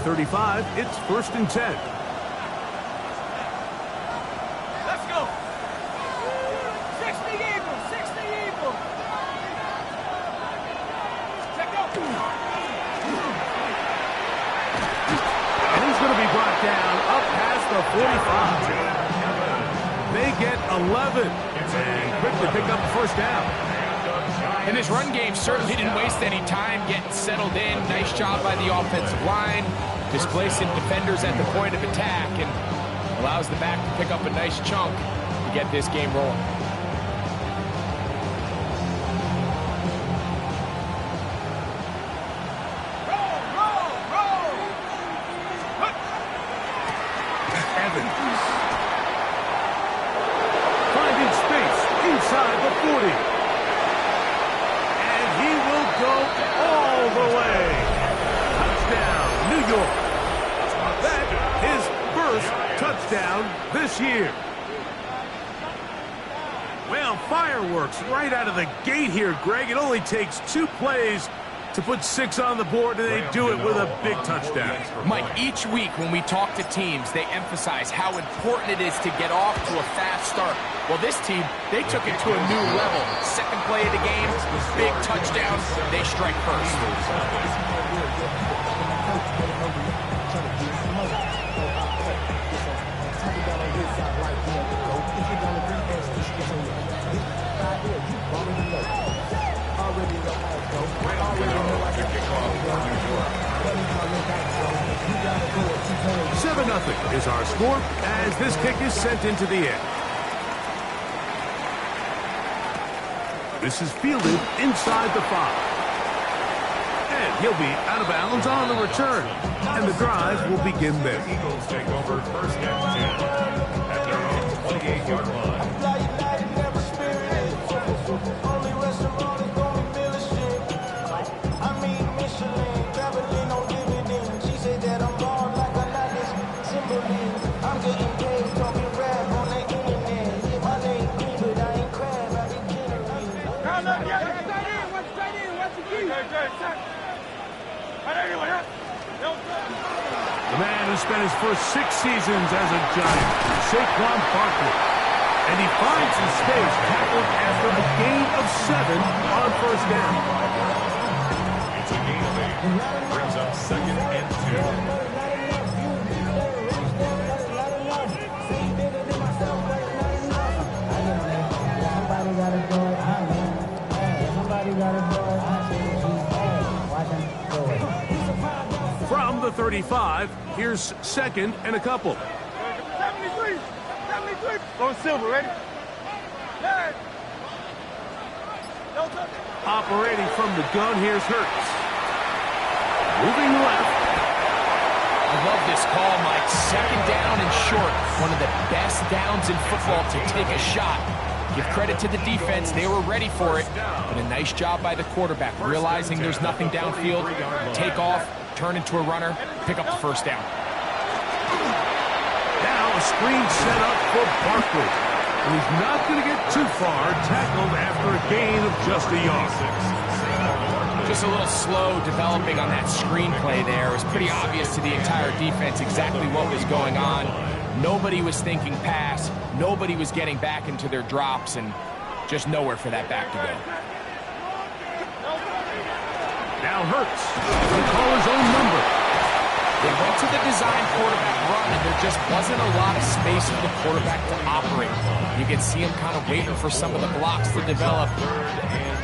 35, it's 1st and 10. Let's go. 60 Eagles, 60 Eagles. Check out. And he's going to be brought down up past the 45. They get 11 and quickly pick up the 1st down. And this run game certainly didn't waste any time getting settled in. Nice job by the offensive line, displacing defenders at the point of attack, and allows the back to pick up a nice chunk to get this game rolling. Finding space inside the 40. And he will go all the way. Touchdown, New York. That is first touchdown this year. Well, fireworks right out of the gate here, Greg. It only takes 2 plays to put 6 on the board, and they do it with a big touchdown. Mike, each week when we talk to teams, they emphasize how important it is to get off to a fast start. Well, this team, they took it to a new level. Second play of the game, big touchdown, they strike first. Seven 0 is our score as this kick is sent into the air. This is fielded inside the 5. And he'll be out of bounds on the return. And the drive will begin there. Eagles take over 1st and 10 at their own 28-yard line. The man who spent his first 6 seasons as a Giant, Saquon Barkley. And he finds his space tackled after a gain of 7 on 1st down. It's a gain of 8. Brings up 2nd and 2. From the 35, here's 2nd and a couple. 73, 73. Go Silver, ready? Hey. Operating from the gun, here's Hurts. Moving left. I love this call, Mike. 2nd down and short. One of the best downs in football to take a shot. Give credit to the defense. They were ready for it. But a nice job by the quarterback, realizing there's nothing downfield. Take off, turn into a runner, pick up the 1st down. Now a screen set up for Barkley. And he's not going to get too far, tackled after a gain of just a yard. Just a little slow developing on that screenplay there. It was pretty obvious to the entire defense exactly what was going on. Nobody was thinking pass. Nobody was getting back into their drops, and just nowhere for that back to go. Now Hurts to call his own number. They went to the design quarterback run, and there just wasn't a lot of space for the quarterback to operate. You could see him kind of waiting for some of the blocks to develop.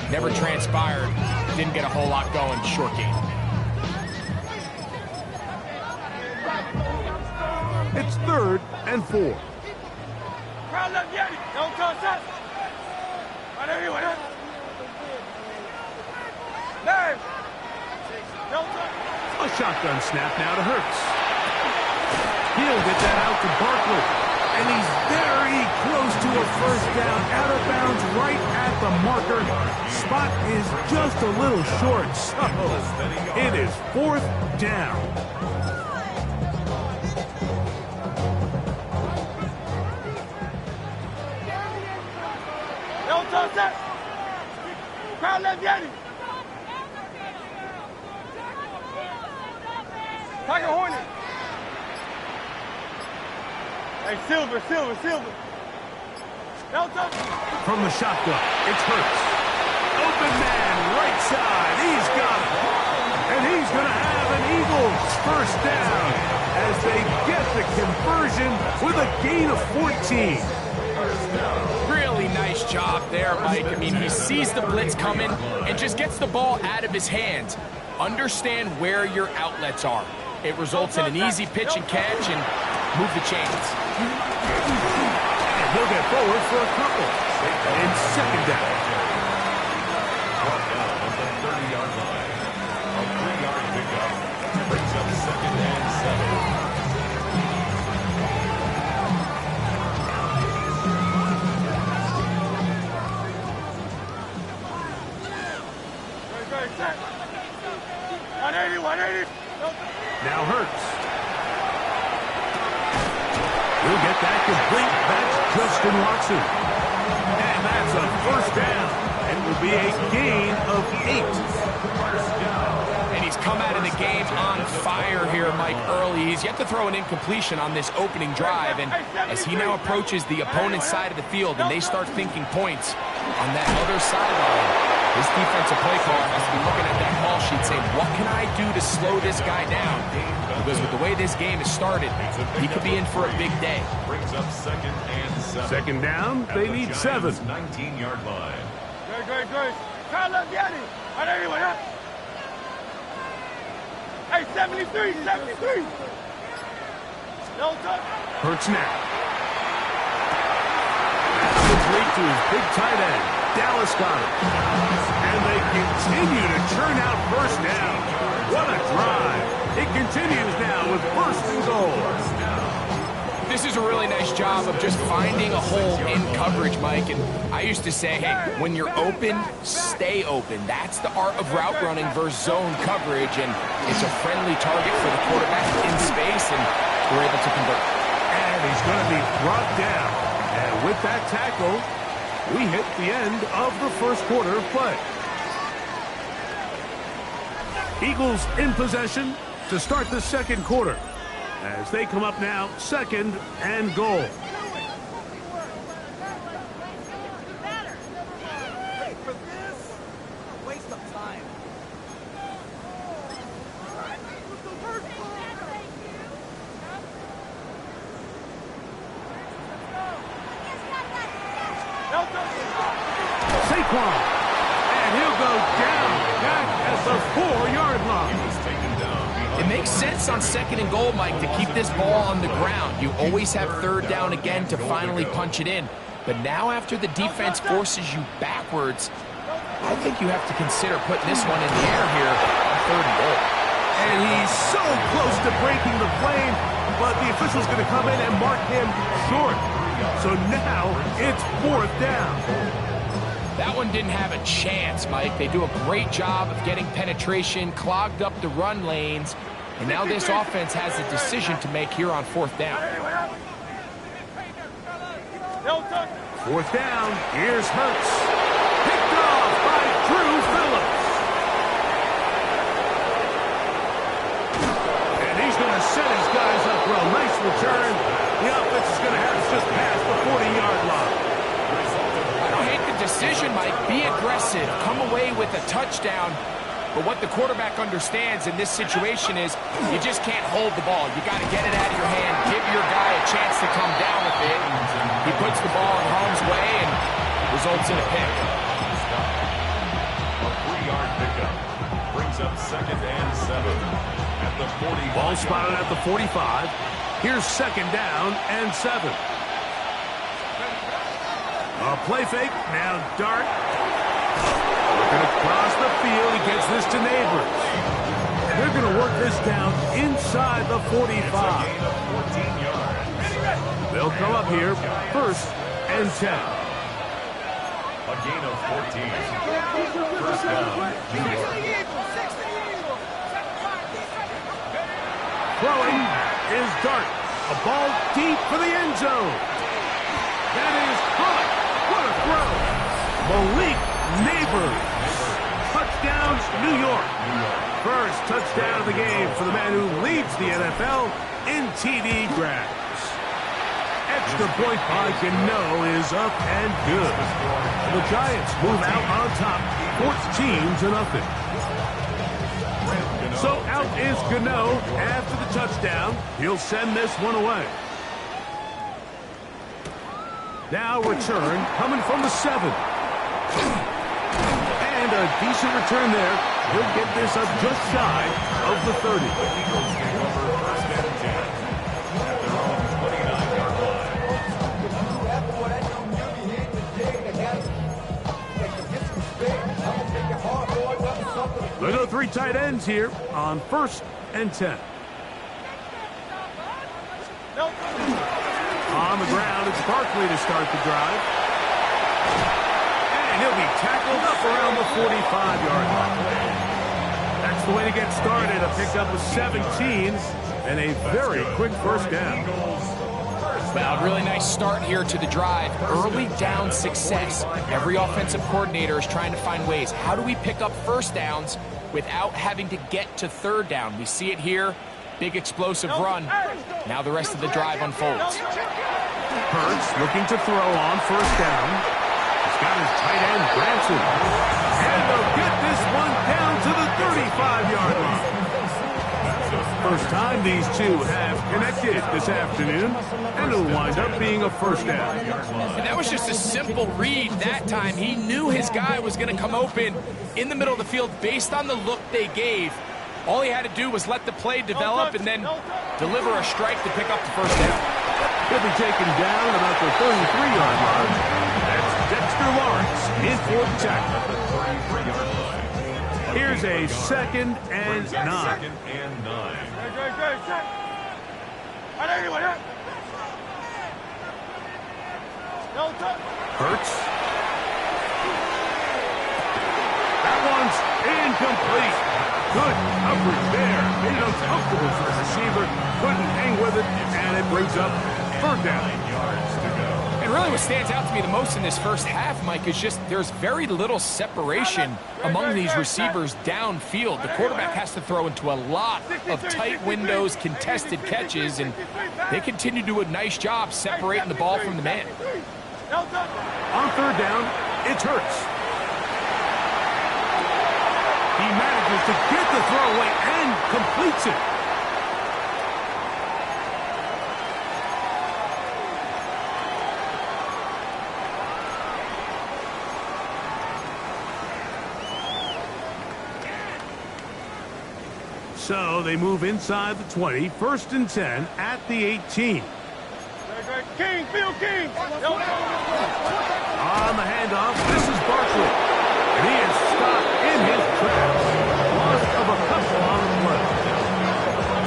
Never transpired. Didn't get a whole lot going. Short game. It's 3rd and 4. Crowd left Yeti. Don't touch that. Right here, right here. Name. Don't touch. A shotgun snap now to Hurts. He'll get that out to Barkley. And he's very close to a 1st down. Out of bounds right at the marker. Spot is just a little short. So it is 4th down. Don't touch that. Crowd left Yeti. Tiger Hornet. Hey, Silver. No touch. From the shotgun, it's Hurts. Open man, right side. He's got it. And he's going to have an Eagles first down as they get the conversion with a gain of 14. Really nice job there, Mike. I mean, he sees the blitz coming and just gets the ball out of his hands. Understand where your outlets are. It results in an easy pitch and catch and move the chains. And he'll get forward for a couple. And second down. Brought down at the 30-yard line. A 3-yard pickup brings up second and 7. Set. 180. Now Hurts. He'll get that complete. That's Justin Watson. And that's a first down. It will be a gain of 8. And he's come out of the game on fire here, Mike, early. He's yet to throw an incompletion on this opening drive. And as he now approaches the opponent's side of the field and they start thinking points on that other sideline, his defensive play caller has to be looking at that call sheet saying, what can I do to slow this guy down? Because with the way this game has started, he could be in for a big day. Brings up second and 7. Second down, they need 7. 19-yard line. Good. Try to look at it. 181, huh? Hey, 73. No touch. Hurts now. That's complete to his big tight end. Dallas got it. And they continue to churn out first down. What a drive. It continues now with first and goal. This is a really nice job of just finding a hole in coverage, Mike. And I used to say, hey, when you're open, stay open. That's the art of route running versus zone coverage. And it's a friendly target for the quarterback in space, and we're able to convert. And he's going to be brought down. And with that tackle, we hit the end of the first quarter of play. Eagles in possession to start the second quarter as they come up now second and goal. Saquon, and he'll go down back at the 4-yard line. It makes sense on second and goal, Mike, to keep this ball on the ground. You always have third down again to finally punch it in. But now after the defense forces you backwards, I think you have to consider putting this one in the air here on third and goal. And he's so close to breaking the plane, but the official's going to come in and mark him short. So now it's fourth down. That one didn't have a chance, Mike. They do a great job of getting penetration, clogged up the run lanes, and now this offense has a decision to make here on fourth down. Fourth down, here's Hurts. Picked off by Drew Phillips. And he's going to set his guys up for a nice return. The offense is going to have just past the 40-yard line. I don't hate the decision, Mike. Be aggressive. Come away with a touchdown. But what the quarterback understands in this situation is you just can't hold the ball. You got to get it out of your hand. Give your guy a chance to come down with it. He puts the ball in harm's way and results in a pick. A 3-yard pickup brings up second and 7 at the 40. Ball spotted at the 45. Here's second down and 7. A play fake, now Dart. Looking across the field, he gets this to Neighbors. And they're going to work this down inside the 45. They'll come up here, first and 10. A gain of 14. First down, New York. Throwing is Dart. A ball deep for the end zone. That is caught. What a throw. Malik Neighbors. Touchdown, New York. First touchdown of the game for the man who leads the NFL in TD grabs. Extra point by Gano is up and good. The Giants move out on top, 14-0. So out is Gano after the touchdown. He'll send this one away. Now return coming from the 7. And a decent return there. He'll get this up just shy of the 30. The Eagles take over first and 10 at their own 29-yard line. They go 3 tight ends here on first and 10. On the ground, it's Barkley to start the drive. And he'll be tackled up around the 45-yard line. That's the way to get started. A pickup of 17 and a very quick first down. Well, really nice start here to the drive. Early down success. Every offensive coordinator is trying to find ways. How do we pick up first downs without having to get to third down? We see it here. Big explosive run. Now the rest of the drive unfolds. Hurts looking to throw on first down. He's got his tight end, Branson. And they'll get this one down to the 35-yard line. First time these two have connected this afternoon, and it'll wind up being a first down. And that was just a simple read that time. He knew his guy was going to come open in the middle of the field based on the look they gave. All he had to do was let the play develop and then deliver a strike to pick up the first down. He'll be taken down about the 33-yard line. That's Dexter Lawrence in for the tackle. Here's a second and 9. Second and 9. Hurts. That one's incomplete. Good coverage there. Made it uncomfortable for the receiver. Couldn't hang with it, and it brings up third down. 9 yards to go. And really what stands out to me the most in this first half, Mike, is just there's very little separation among these receivers downfield. The quarterback has to throw into a lot of tight windows, contested catches, and they continue to do a nice job separating the ball from the man. On third down, it's Hurts. He manages to get the throw away and completes it. So they move inside the 20, first and 10 at the 18. King, Bill King. On the handoff, this is Barkley. And he is stopped in his tracks. Loss of a couple on the play.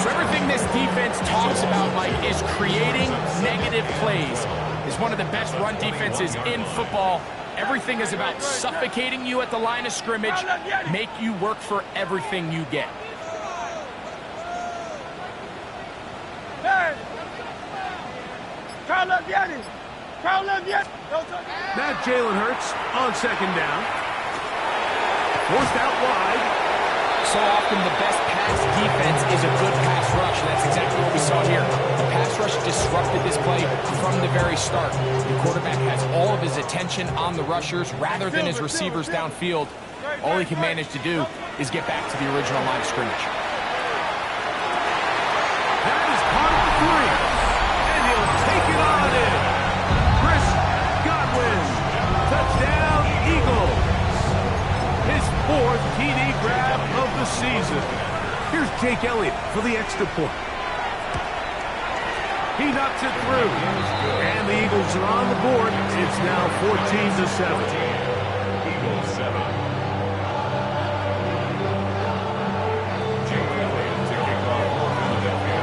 So everything this defense talks about, Mike, is creating negative plays. It's one of the best run defenses in football. Everything is about suffocating you at the line of scrimmage, make you work for everything you get. Now Jalen Hurts on second down. Forced out wide. So often the best pass defense is a good pass rush, and that's exactly what we saw here. The pass rush disrupted this play from the very start. The quarterback has all of his attention on the rushers rather than his receivers downfield. All he can manage to do is get back to the original line of scrimmage. That is part of the 3. And he'll take it on in. Chris Godwin. Touchdown, Eagles. His 4th TD grab of the season. Here's Jake Elliott for the extra point. He knocks it through. And the Eagles are on the board. It's now 14-7. Eagles 7. Jake Elliott to kick off for Philadelphia.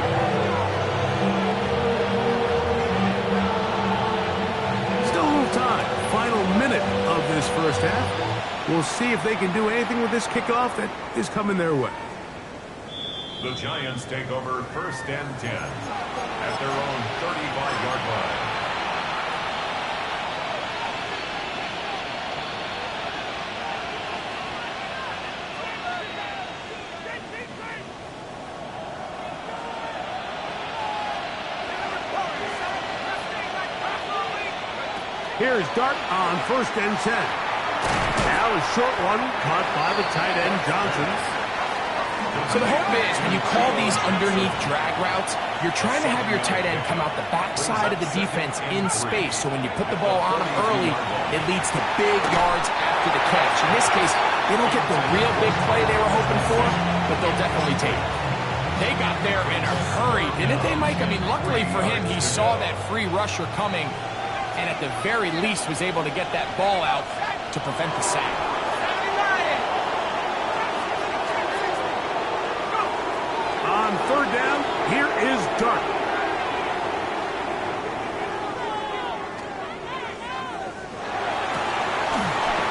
Still a little time. Final minute of this first half. We'll see if they can do anything with this kickoff that is coming their way. The Giants take over first and 10 at their own 35-yard line. Here's Dart on 1st and 10. Now a short one caught by the tight end, Johnson. So the hope is when you call these underneath drag routes, you're trying to have your tight end come out the backside of the defense in space. So when you put the ball on him early, it leads to big yards after the catch. In this case, they don't get the real big play they were hoping for, but they'll definitely take it. They got there in a hurry, didn't they, Mike? I mean, luckily for him, he saw that free rusher coming and at the very least was able to get that ball out to prevent the sack. On 3rd down, here is Dart.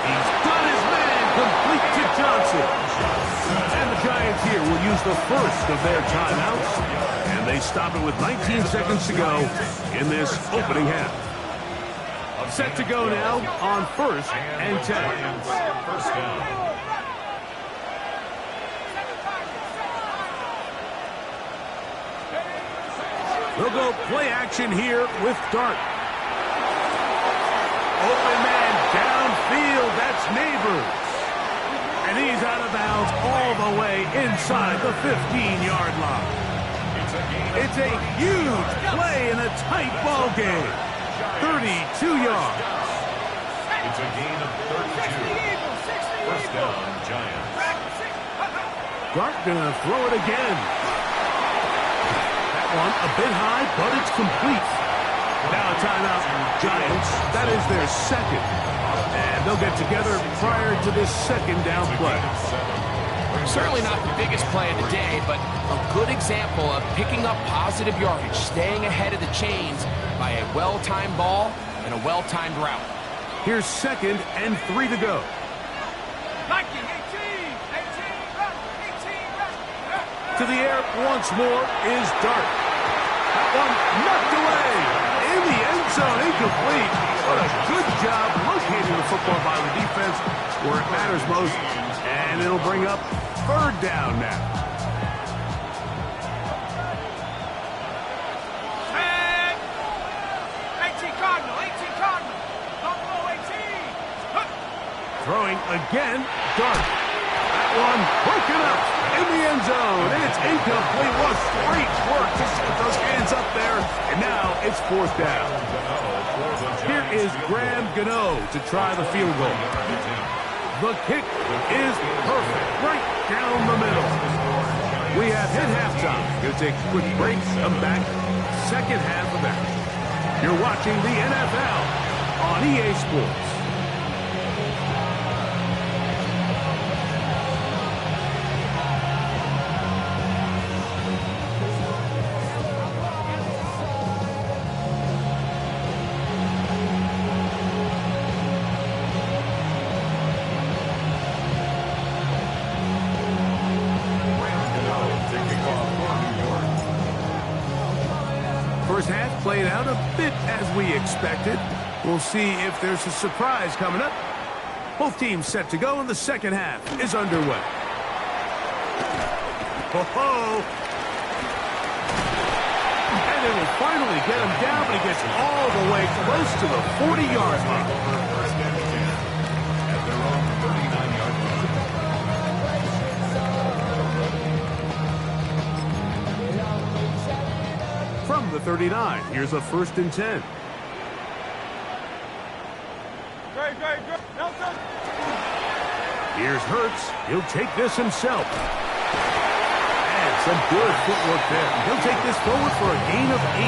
He's got his man complete to Johnson. And the Giants here will use the first of their timeouts. And they stop it with 19 seconds to go in this opening half. Set to go now on 1st and 10. First down. They'll go play action here with Dart. Open man downfield. That's Neighbors. And he's out of bounds all the way inside the 15-yard line. It's a huge play in a tight ball game. 32 yards. It's a gain of 32. First down, Giants. Dart gonna throw it again. That one a bit high, but it's complete. Now a timeout, Giants. That is their second. And they'll get together prior to this second down play. Certainly not the biggest play of the day, but a good example of picking up positive yardage, staying ahead of the chains by a well-timed ball and a well-timed route. Here's 2nd and 3 to go. To the air once more is Dart. That one knocked away in the end zone, incomplete. What a good job locating the football by the defense where it matters most. And it'll bring up 3rd down now. Throwing again, Dart. That one broken up in the end zone. And it's incomplete. What great work to set those hands up there. And now it's 4th down. Here is Graham Gano to try the field goal. The kick is perfect, right down the middle. We have hit halftime. Going to take a quick break, come back, second half of action. You're watching the NFL on EA Sports. First half played out a bit as we expected. We'll see if there's a surprise coming up. Both teams set to go, and the second half is underway. Ho-ho! And they will finally get him down, but he gets all the way close to the 40-yard line. At their own 39-yard line. From the 39, here's a 1st and 10. Here's Hurts. He'll take this himself. And some good footwork there. He'll take this forward for a gain of 8.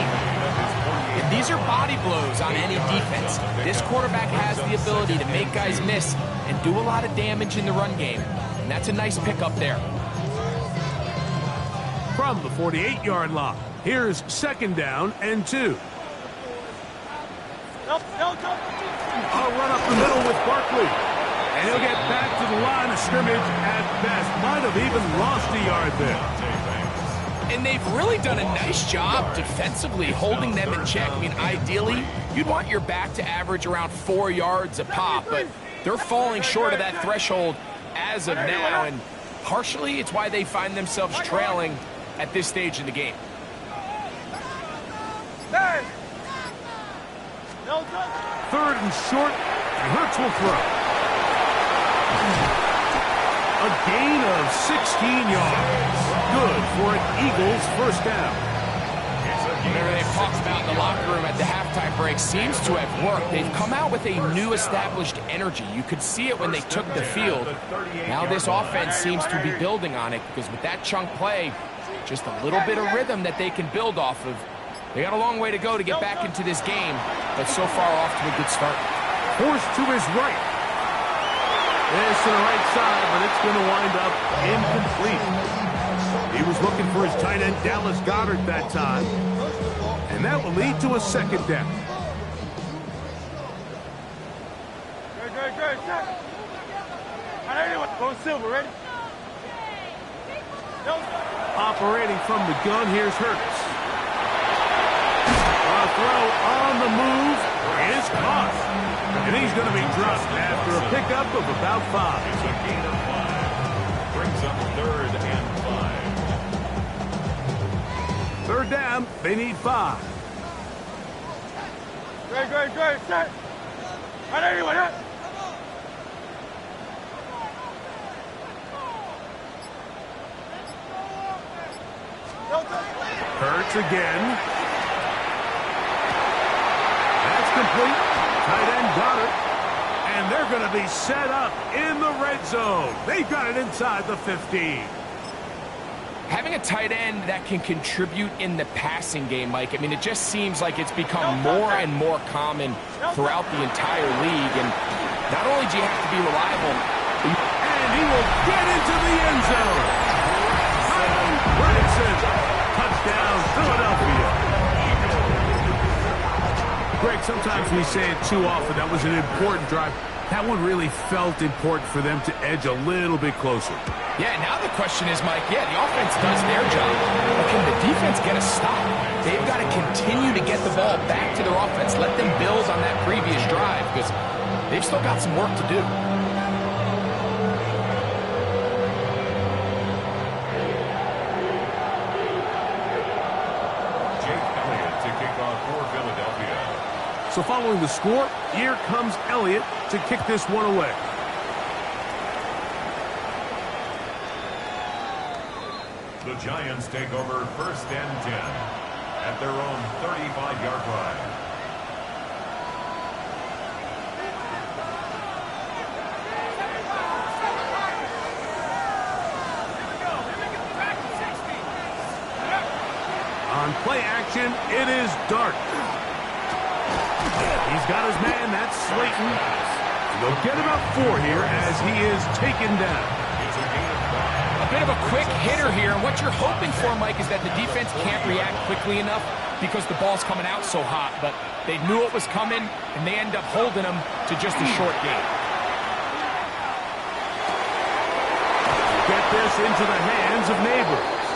And these are body blows on any defense. This quarterback has the ability to make guys miss and do a lot of damage in the run game. And that's a nice pickup there. From the 48-yard line, here's 2nd down and 2. A run up the middle with Barkley. And he'll get back to the line of scrimmage at best. Might have even lost a yard there. And they've really done a nice job defensively holding them in check. I mean, ideally, you'd want your back to average around 4 yards a pop, but they're falling short of that threshold as of now, and partially it's why they find themselves trailing at this stage in the game. No touch. Third and short, and Hurts will throw. A gain of 16 yards. Good for an Eagles first down. Whatever they've talked about in the locker room at the halftime break seems to have worked. They've come out with a new established energy. You could see it when they took the field. Now this offense seems to be building on it because with that chunk play, just a little bit of rhythm that they can build off of. They got a long way to go to get back into this game, but so far off to a good start. Forced to his right. This to the right side, but it's going to wind up incomplete. He was looking for his tight end, Dallas Goedert, that time. And that will lead to a second down. Good. All right, anyway, go Silver, ready? Operating from the gun, here's Hurts. A throw on the move is caught. And he's going to be dropped after a pickup of about 5. It's a gain of 5. Brings up 3rd and 5. Third down, they need 5. Great. Set. All right, anyway, Hurts again. That's complete. Tight end Goedert. And they're going to be set up in the red zone. They've got it inside the 15. Having a tight end that can contribute in the passing game, Mike, I mean, it just seems like it's become more and more common throughout the entire league. And not only do you have to be reliable, and he will get into the end zone. Bryson, touchdown, Philadelphia. Greg, sometimes we say it too often. That was an important drive. That one really felt important for them to edge a little bit closer. Yeah, now the question is, Mike, the offense does their job, but can the defense get a stop? They've got to continue to get the ball back to their offense, let them build on that previous drive, because they've still got some work to do. So following the score, here comes Elliott to kick this one away. The Giants take over 1st and 10 at their own 35-yard line. On play action, it is Dart. He's got his man, that's Slayton. They'll get about 4 here as he is taken down. A bit of a quick hitter here, and what you're hoping for, Mike, is that the defense can't react quickly enough because the ball's coming out so hot, but they knew it was coming, and they end up holding them to just a short gain. Get this into the hands of Neighbors.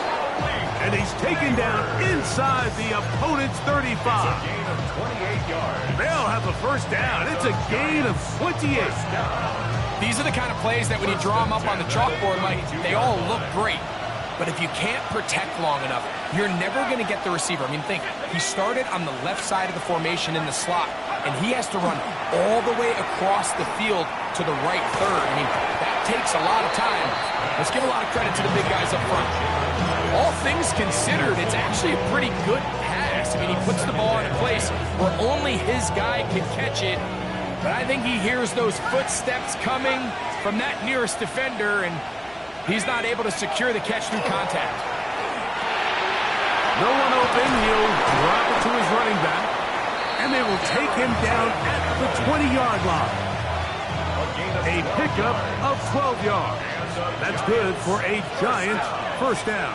And he's taken down inside the opponent's 35. It's a gain of 28 yards. They'll have a first down. It's a gain of 28. These are the kind of plays that when you draw them up on the chalkboard, Mike, they all look great. But if you can't protect long enough, you're never going to get the receiver. I mean, think, he started on the left side of the formation in the slot, and he has to run all the way across the field to the right third. I mean, that takes a lot of time. Let's give a lot of credit to the big guys up front. All things considered, it's actually a pretty good pass. I mean, he puts the ball in a place where only his guy can catch it. But I think he hears those footsteps coming from that nearest defender, and he's not able to secure the catch through contact. No one open. He'll drop it to his running back, and they will take him down at the 20-yard line. A pickup of 12 yards. That's good for a Giants first down.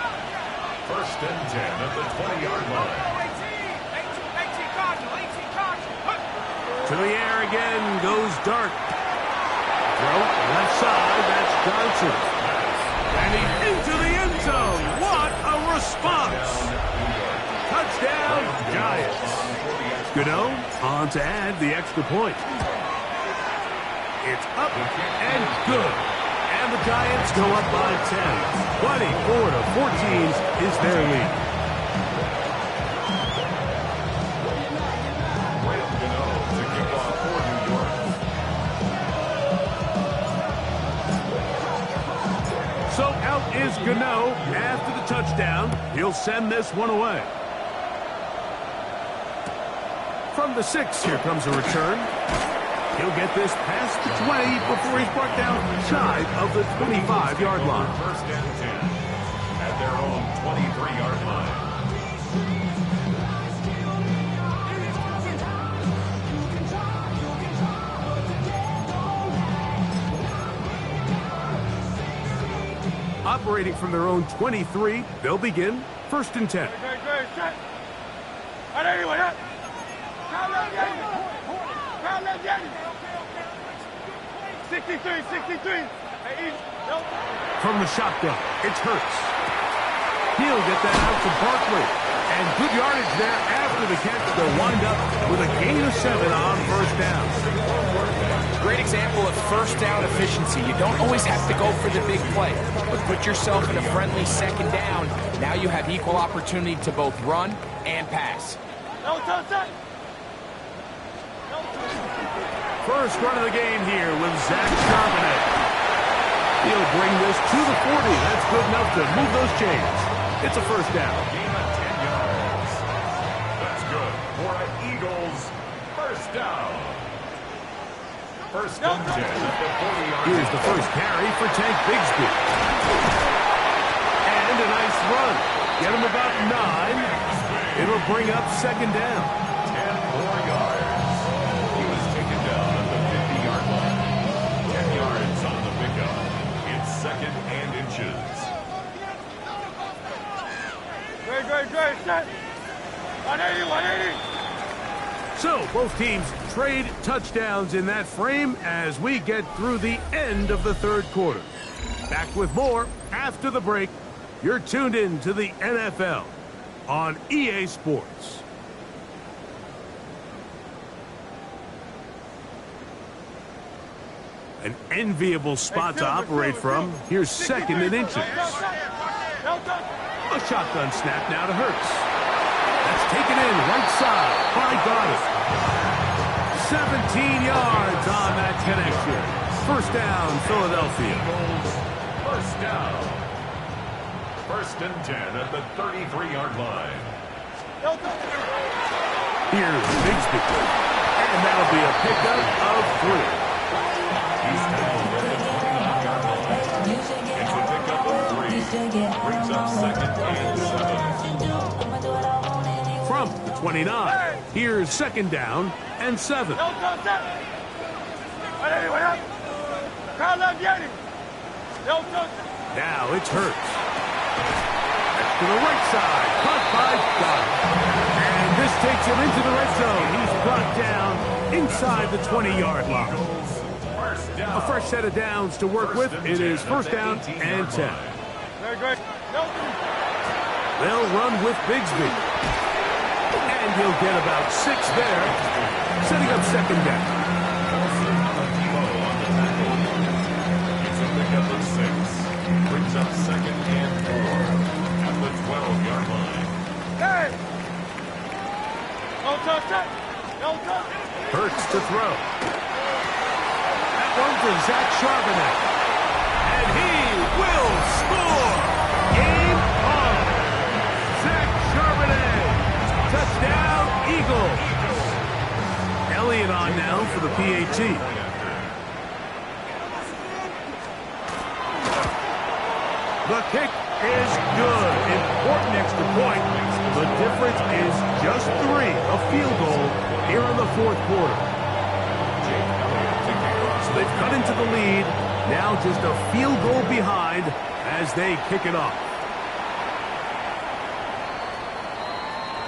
1st and 10 at the 20-yard line. To the air again goes Dart. Throw left side, that's Johnson. And he's into the end zone. What a response. Touchdown, Giants. Gano on to add the extra point. It's up and good. And the Giants go up by 10. 24-14 is their lead. He'll send this one away. From the 6, here comes a return. He'll get this past the 20 before he's brought down shy of the 25-yard line. First and 10 at their own 23-yard line. Operating from their own 23, they'll begin first and 10. From the shotgun, it's Hurts. He'll get that out to Barkley. And good yardage there after the catch. They'll wind up with a gain of 7 on first down. Great example of first down efficiency. You don't always have to go for the big play, but put yourself in a friendly second down. Now you have equal opportunity to both run and pass. First run of the game here with Zach Charbonnet. He'll bring this to the 40. That's good enough to move those chains. It's a first down. Gain of 10 yards. That's good for an Eagles first down. First and 10 at the 40-yard line. Here's the first carry for Tank Bigsby. And a nice run. Get him about 9. It'll bring up second down. 10 more yards. He was taken down at the 50-yard line. 10 yards on the pickup. It's second and inches. Great, set. 180. So, both teams trade touchdowns in that frame as we get through the end of the third quarter. Back with more after the break. You're tuned in to the NFL on EA Sports. An enviable spot to operate from. Here's second and inches. A shotgun snap now to Hurts. That's taken in right side by Goddard. 17 yards on that connection. First down, Philadelphia. First down. First and 10 at the 33-yard line. Here's Bigsby. And that'll be a pickup of 3. He's tackled at the 29-yard line. It's a pickup of 3. Brings up second and 7. From the 29, here's second down and 7. Now it's Hurts. That's to the right side, caught by Goddard. And this takes him into the red zone. He's brought down inside the 20-yard line. A fresh set of downs to work with. It is first down and 10. They'll run with Bigsby. And he'll get about 6 there, setting up second down. It's a pickup of 6. Brings up second and 4 at the 12-yard line. Hurts to throw. That one for Zach Charbonnet. And he will score! Game on! Zach Charbonnet! Touchdown, Eagles! Elliott on now for the PAT. The kick is good. Important extra point. The difference is just 3, a field goal here in the fourth quarter. So they've cut into the lead. Now just a field goal behind as they kick it off.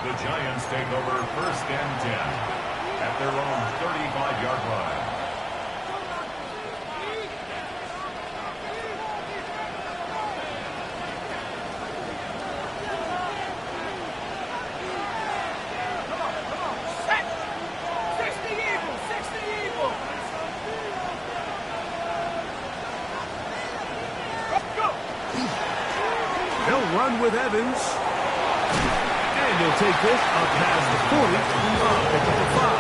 The Giants take over first and 10 at their own 35-yard line. They'll run with Evans. And he'll take this up past the 40. Pick up the 5.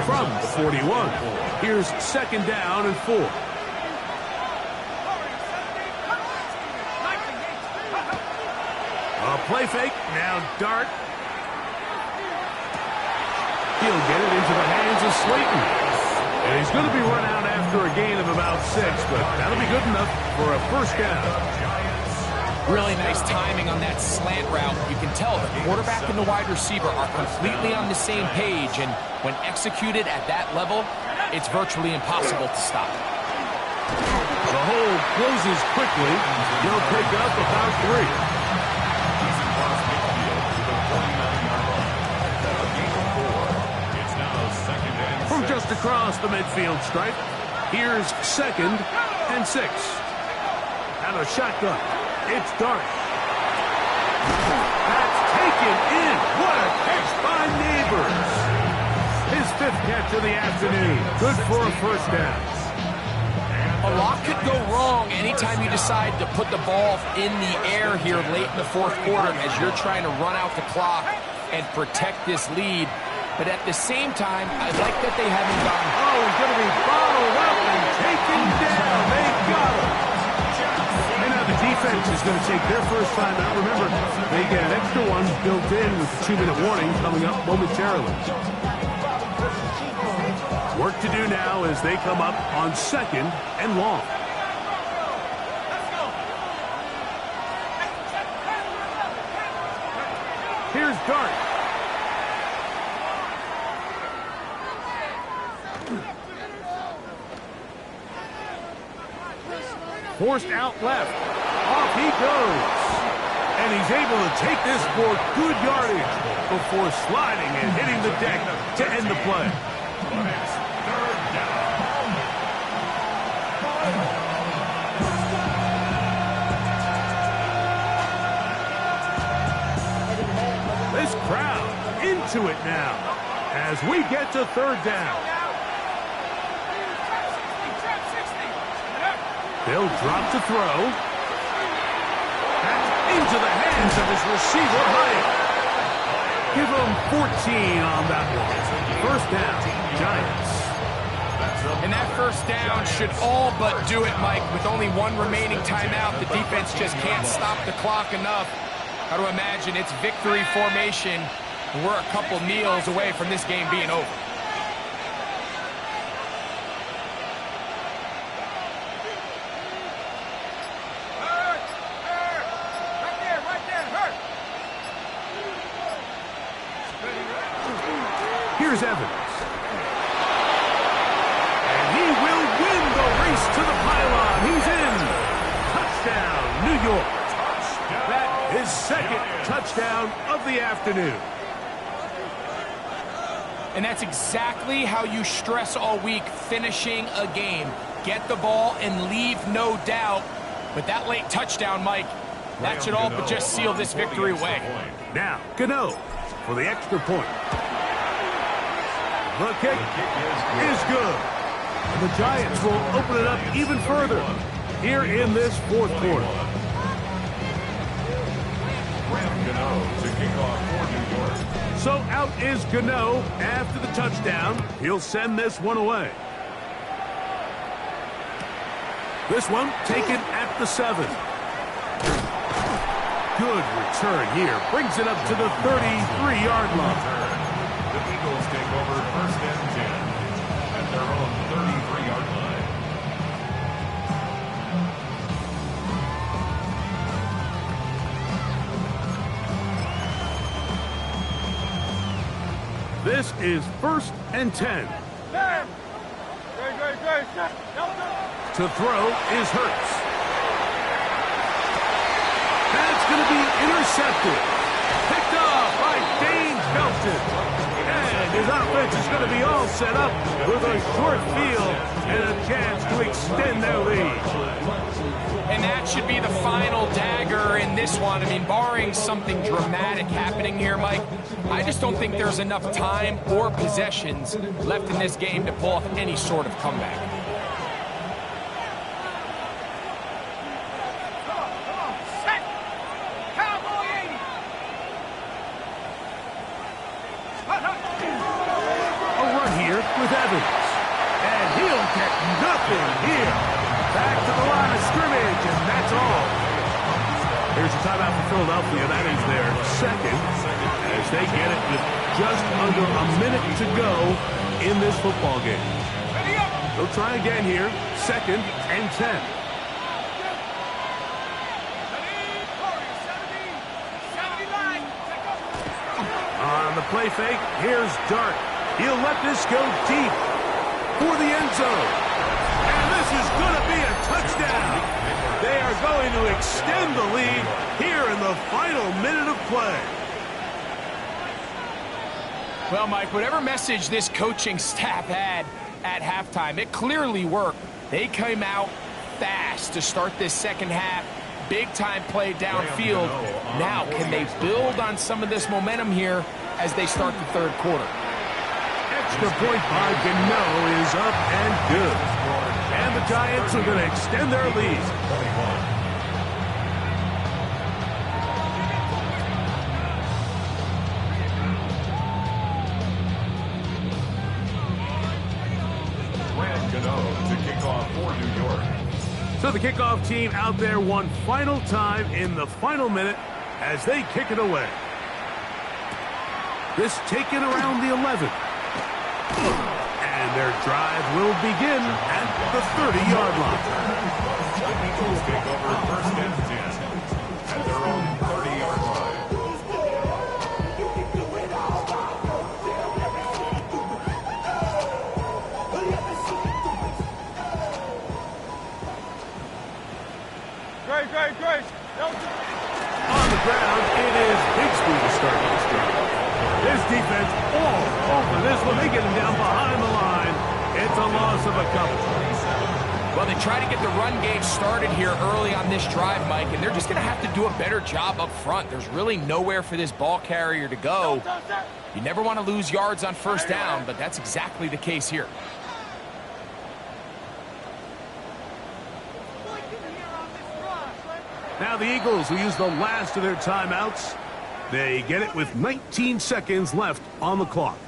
From the 41. Here's second down and 4. play fake. Now Dart. He'll get it into the hands of Slayton. And he's going to be run out after a gain of about 6, but that'll be good enough for a first down. Really nice timing on that slant route. You can tell the quarterback and the wide receiver are completely on the same page, and when executed at that level, it's virtually impossible to stop. The hole closes quickly. They'll pick up about 3. From just across the midfield stripe, here's 2nd and 6. And a shotgun. It's Dart. That's taken in. What a catch by Neighbors. His 5th catch of the afternoon. Good for a first down. A lot could go wrong anytime you decide to put the ball in the air here late in the 4th quarter as you're trying to run out the clock and protect this lead. But at the same time, I like that they haven't gone. Oh, he's going to be bottled up and taken down. They got him. And now the defense is going to take their first time out. Remember, they get an extra one built in with the 2-minute warning coming up momentarily. Work to do now as they come up on 2nd and long. Here's Dart. Forced out left. Off he goes. And he's able to take this for good yardage before sliding and hitting the deck to end the play. But it's 3rd down. This crowd into it now as we get to 3rd down. They'll drop to throw. That's into the hands of his receiver, Hyatt. Give him 14 on that one. First down, Giants. And that first down should all but do it, Mike. With only one remaining timeout, the defense just can't stop the clock enough. Got to imagine it's victory formation. We're a couple kneels away from this game being over. Here's Evans. And he will win the race to the pylon. He's in. Touchdown, New York. That is 2nd touchdown of the afternoon. And that's exactly how you stress all week, finishing a game. Get the ball and leave no doubt. But that late touchdown, Mike, that should all but just seal this victory away. Now, Gano for the extra point. The kick is good. And the Giants will open it up even further here in this 4th quarter. To kick off for New York. So out is Gano after the touchdown. He'll send this one away. This one taken at the 7. Good return here. Brings it up to the 33-yard line. The Eagles take over 1st and 10 at their own 33-yard line. This is 1st and 10. To throw is Hurts. That's going to be intercepted. Picked off by Dane Belton. And his offense is going to be all set up with a short field and a chance to extend their lead. And that should be the final dagger in this one. I mean, barring something dramatic happening here, Mike, I just don't think there's enough time or possessions left in this game to pull off any sort of comeback. A run here with Evans. And he'll get nothing here. Back to the line of scrimmage, and that's all. There's There's a timeout for Philadelphia. That is their second, as they get it with just under a minute to go in this football game. They'll try again here. 2nd and 10. On the play fake, here's Dart. He'll let this go deep for the end zone. And this is going to be a touchdown. They are going to extend the lead here in the final minute of play. Well, Mike, whatever message this coaching staff had at halftime, it clearly worked. They came out fast to start this second half. Big-time play downfield. Now, can they build on some of this momentum here as they start the third quarter? Extra point by Gano is up and good. And the Giants are going to extend their lead. To kick off for New York. So the kickoff team out there one final time in the final minute as they kick it away. This taken around the 11. And their drive will begin at the 30-yard line. The Eagles take over 1st and 10 at their own 30-yard line. Great. On the ground, it is Bigsby to start this drive. This defense all over this one. They get him down behind the line. It's a loss of a couple. Well, they try to get the run game started here early on this drive, Mike, and they're just going to have to do a better job up front. There's really nowhere for this ball carrier to go. You never want to lose yards on 1st down, but that's exactly the case here. Now the Eagles will use the last of their timeouts. They get it with 19 seconds left on the clock.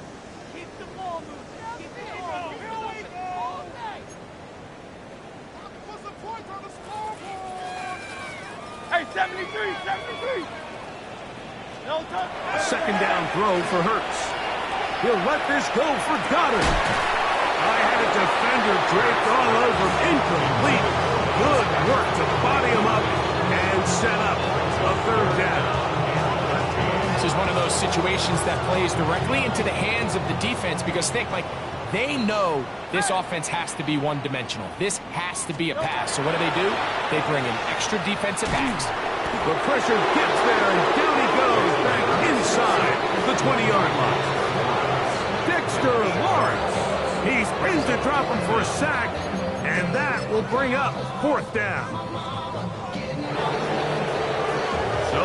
Hey, 73. No touch. A 2nd down throw for Hurts. He'll let this go for Goddard. I had a defender draped all over him. Incomplete. Good work to body him up and set up a 3rd down. This is one of those situations that plays directly into the hands of the defense because they know this offense has to be one-dimensional. This has to be a pass. So what do? They bring in extra defensive backs. The pressure gets there, and down he goes back inside the 20-yard line. Dexter Lawrence. He spins to drop him for a sack, and that will bring up 4th down.